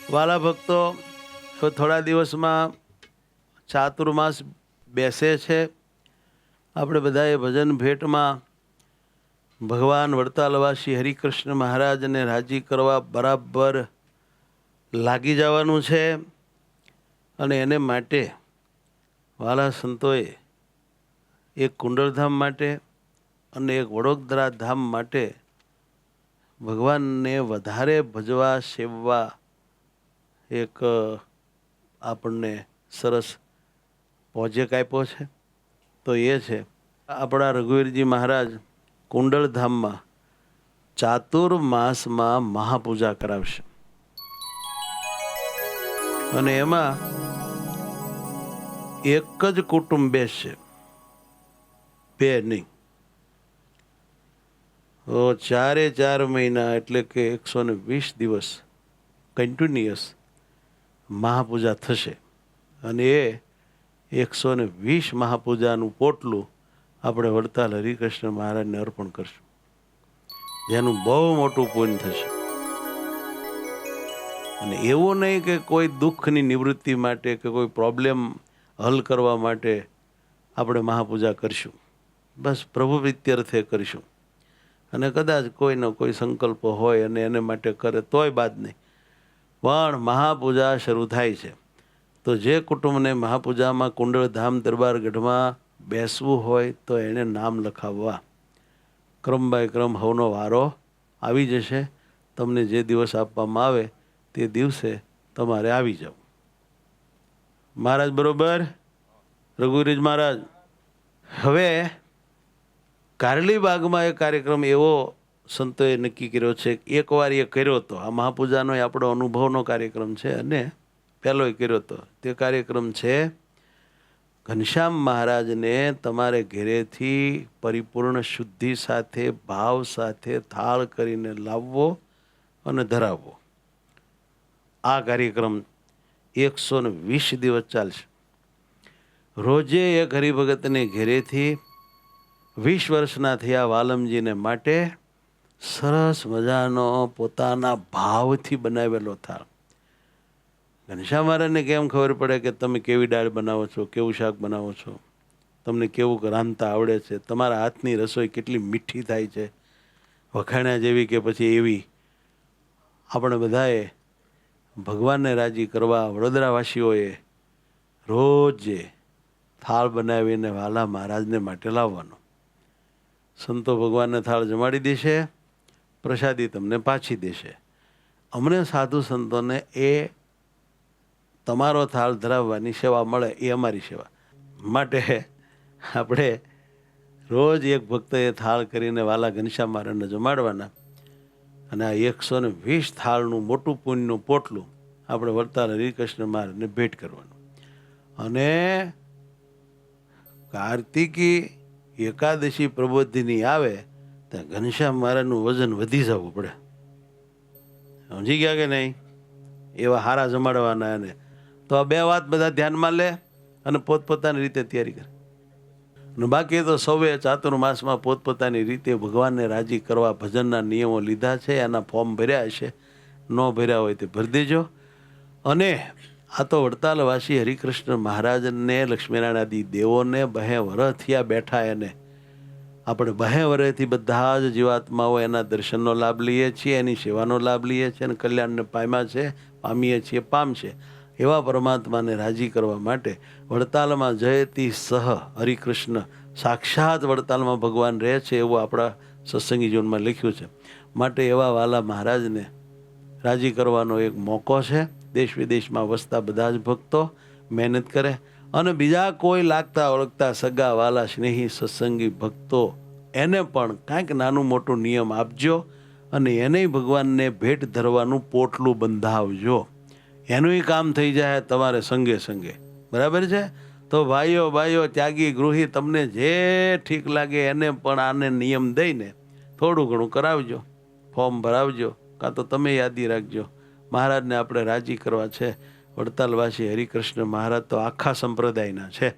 વાલા ભક્તો, થોડા દિવસમાં ચાતુર્માસ બેસે છે. આપણે બધાએ ભજન ભેટમાં ભગવાન વડતાલવાસી હરિકૃષ્ણ મહારાજને રાજી કરવા બરાબર લાગી જવાનું છે. અને એને માટે વાલા સંતોએ એક કુંડળધામ માટે અને એક વડોદરા ધામ માટે ભગવાનને વધારે ભજવા સેવવા એક આપણને સરસ પ્રોજેક્ટ આપ્યો છે. તો એ છે આપણા રઘુવીરજી મહારાજ કુંડળધામમાં ચાતુર્માસમાં મહાપૂજા કરાવશે. અને એમાં એક જ કુટુંબ બેસશે, બે નહીં. તો 4 મહિના એટલે કે 120 દિવસ કન્ટિન્યુઅસ મહાપૂજા થશે. અને એ 120 મહાપૂજાનું પોટલું આપણે વડતાલ હરિકૃષ્ણ મહારાજને અર્પણ કરશું, જેનું બહુ મોટું પુણ્ય થશે. અને એવું નહીં કે કોઈ દુઃખની નિવૃત્તિ માટે કે કોઈ પ્રોબ્લેમ હલ કરવા માટે આપણે મહાપૂજા કરશું, બસ પ્રભુ પ્રીત્યર્થે કરીશું. અને કદાચ કોઈનો કોઈ સંકલ્પ હોય અને એને માટે કરે તોય બાદ નહીં, પણ મહાપૂજા શરૂ થાય છે. તો જે કુટુંબને મહાપૂજામાં કુંડળધામ દરબારગઢમાં બેસવું હોય તો એણે નામ લખાવવા. ક્રમ બાય ક્રમ હવનો વારો આવી જશે. તમને જે દિવસ આપવામાં આવે તે દિવસે તમારે આવી જાવ. મહારાજ બરોબર? રઘુવીરજી મહારાજ. હવે કારલીબાગમાં એ કાર્યક્રમ એવો સંતોએ નક્કી કર્યો છે. એકવાર એ કર્યો હતો. આ મહાપૂજાનો આપણો અનુભવનો કાર્યક્રમ છે અને પહેલોય કર્યો હતો. તે કાર્યક્રમ છે ઘનશ્યામ મહારાજને તમારે ઘરેથી પરિપૂર્ણ શુદ્ધિ સાથે ભાવ સાથે થાળ કરીને લાવવો અને ધરાવવો. આ કાર્યક્રમ 120 દિવસ ચાલશે. રોજે એક હરિભગતને ઘેરેથી 20 વર્ષના થયા વાલમજીને માટે સરસ મજાનો પોતાના ભાવથી બનાવેલો થાળ. ઘનશ્યામ મહારાજને કેમ ખબર પડે કે તમે કેવી દાળ બનાવો છો, કેવું શાક બનાવો છો, તમને કેવું રાંધતા આવડે છે, તમારા હાથની રસોઈ કેટલી મીઠી થાય છે, વખાણ્યા જેવી કે પછી એવી. આપણે બધાએ ભગવાનને રાજી કરવા વડોદરાવાસીઓએ રોજે થાળ બનાવીને વાલા મહારાજને માટે લાવવાનો. સંતો ભગવાનને થાળ જમાડી દેશે, પ્રસાદી તમને પાછી દેશે. અમને સાધુ સંતોને એ તમારો થાળ ધરાવવાની સેવા મળે, એ અમારી સેવા. માટે આપણે રોજ એક ભક્તએ થાળ કરીને વાલા ઘનશ્યામ મહારાજને જમાડવાના. અને આ 120 થાળનું મોટું પુણ્યનું પોટલું આપણે વડતાલ હરિકૃષ્ણ મહારાજને ભેટ કરવાનું. અને કાર્તિકી એકાદશી પ્રબોધિની આવે ત્યાં ઘનશ્યામ મહારાજનું વજન વધી જવું પડે. સમજી ગયા કે નહીં? એવા હારા જમાડવાના. એને તો આ બે વાત બધા ધ્યાનમાં લે અને પોતપોતાની રીતે તૈયારી કરે. અને બાકી તો સૌએ ચાતુર્માસમાં પોતપોતાની રીતે ભગવાનને રાજી કરવા ભજનના નિયમો લીધા છે. એના ફોર્મ ભર્યા હશે, ન ભર્યા હોય તે ભરી દેજો. અને આ તો વડતાલવાસી હરિકૃષ્ણ મહારાજને લક્ષ્મીનારાયણ આદિ દેવોને 2 વર્ષ થયા બેઠા. એને આપણે 2 વર્ષથી બધા જ જીવાત્માઓ એના દર્શનનો લાભ લઈએ છીએ, એની સેવાનો લાભ લઈએ છીએ અને કલ્યાણને પામીએ છીએ, પામશે. એવા પરમાત્માને રાજી કરવા માટે વડતાલમાં જયતી સહ હરિકૃષ્ણ, સાક્ષાત વડતાલમાં ભગવાન રહે છે એવું આપણા સત્સંગી જીવનમાં લખ્યું છે. માટે એવા વાલા મહારાજને રાજી કરવાનો એક મોકો છે. દેશ વિદેશમાં વસતા બધા જ ભક્તો મહેનત કરે અને બીજા કોઈ લાગતા ઓળખતા સગા વાલા સ્નેહી સત્સંગી ભક્તો એને પણ કાંઈક નાનું મોટું નિયમ આપજો અને એને ભગવાનને ભેટ ધરવાનું પોટલું બંધાવજો. એનું કામ થઈ જાય તમારે સંગે સંગે. બરાબર છે? તો ભાઈઓ ત્યાગી ગૃહી તમને જે ઠીક લાગે એને પણ આને નિયમ દઈને થોડું ઘણું કરાવજો, ફોર્મ ભરાવજો, કાં તો તમે યાદી રાખજો. મહારાજને આપણે રાજી કરવા છે. વડતાલવાસી હરિકૃષ્ણ મહારાજ તો આખા સંપ્રદાયના છે,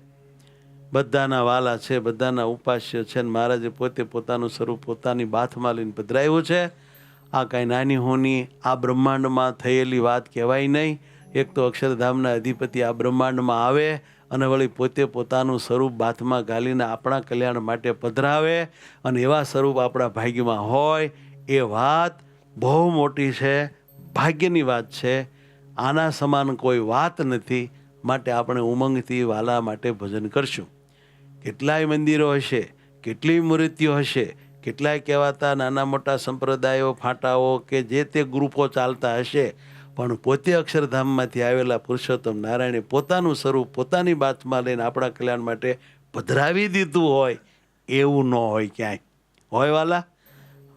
બધાના વાલા છે, બધાના ઉપાસ્ય છે. અને મહારાજે પોતે પોતાનું સ્વરૂપ પોતાની બાથમાં લઈને પધરાવ્યું છે. આ કાંઈ નાની હોની આ બ્રહ્માંડમાં થયેલી વાત કહેવાય નહીં. એક તો અક્ષરધામના અધિપતિ આ બ્રહ્માંડમાં આવે અને વળી પોતે પોતાનું સ્વરૂપ બાથમાં ઘાલીને આપણા કલ્યાણ માટે પધરાવે અને એવા સ્વરૂપ આપણા ભાગ્યમાં હોય, એ વાત બહુ મોટી છે, ભાગ્યની વાત છે. આના સમાન કોઈ વાત નથી. માટે આપણે ઉમંગથી વાલા માટે ભજન કરશું. કેટલાય મંદિરો હશે, કેટલી મૂર્તિઓ હશે, કેટલાય કહેવાતા નાના મોટા સંપ્રદાયો ફાંટાઓ કે જે તે ગ્રુપો ચાલતા હશે, પણ પોતે અક્ષરધામમાંથી આવેલા પુરુષોત્તમ નારાયણે પોતાનું સ્વરૂપ પોતાની બાતમાં લઈને આપણા કલ્યાણ માટે પધરાવી દીધું હોય એવું ન હોય ક્યાંય. હોય વાલા?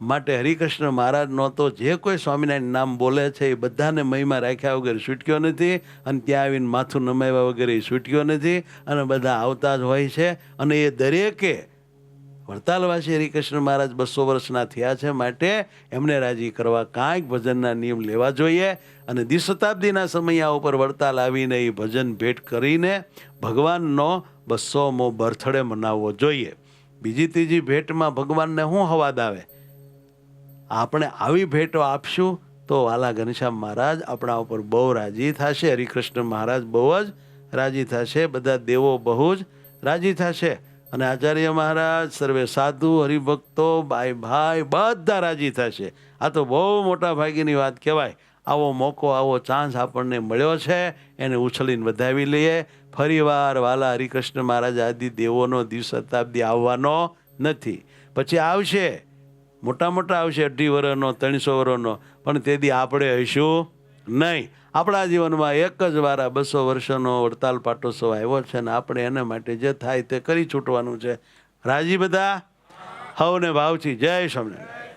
માટે હરિકૃષ્ણ મહારાજનો તો જે કોઈ સ્વામિનારાયણ નામ બોલે છે એ બધાને મહિમા રાખ્યા વગર છૂટક્યો નથી, અને ત્યાં આવીને માથું નમાવ્યા વગર એ છૂટક્યો નથી, અને બધા આવતા જ હોય છે. અને એ દરેકે વડતાલવાસી હરિકૃષ્ણ મહારાજ 200 વર્ષના થયા છે, માટે એમને રાજી કરવા કાંઈક ભજનના નિયમ લેવા જોઈએ. અને દ્વિશતાબ્દીના સમયા ઉપર વડતાલ આવીને એ ભજન ભેટ કરીને ભગવાનનો 200મો બર્થડે મનાવવો જોઈએ. બીજી ત્રીજી ભેટમાં ભગવાનને શું હવાદ આવે? આપણે આવી ભેટો આપશું તો વાલા ઘનશ્યામ મહારાજ આપણા ઉપર બહુ રાજી થશે, હરિકૃષ્ણ મહારાજ બહુ જ રાજી થશે, બધા દેવો બહુ જ રાજી થશે, અને આચાર્ય મહારાજ, સર્વે સાધુ, હરિભક્તો, ભાઈ ભાઈ બધા રાજી થશે. આ તો બહુ મોટા ભાગ્યની વાત કહેવાય. આવો મોકો, આવો ચાન્સ આપણને મળ્યો છે, એને ઉછળીને વધાવી લઈએ. ફરીવાર વાલા હરિકૃષ્ણ મહારાજ આદિ દેવોનો દ્વિશતાબ્દી આવવાનો નથી. પછી આવશે, મોટા મોટા આવશે, 2.5 વર્ષનો, 300 વર્ષનો, પણ તેથી આપણે હશું નહીં. આપણા જીવનમાં એક જ વાર 200 વર્ષનો વડતાલ પાટોત્સવ આવ્યો છે, અને આપણે એના માટે જે થાય તે કરી છૂટવાનું છે. રાજી બધા? હવને ભાવથી જય સ્વામિનારાયણ.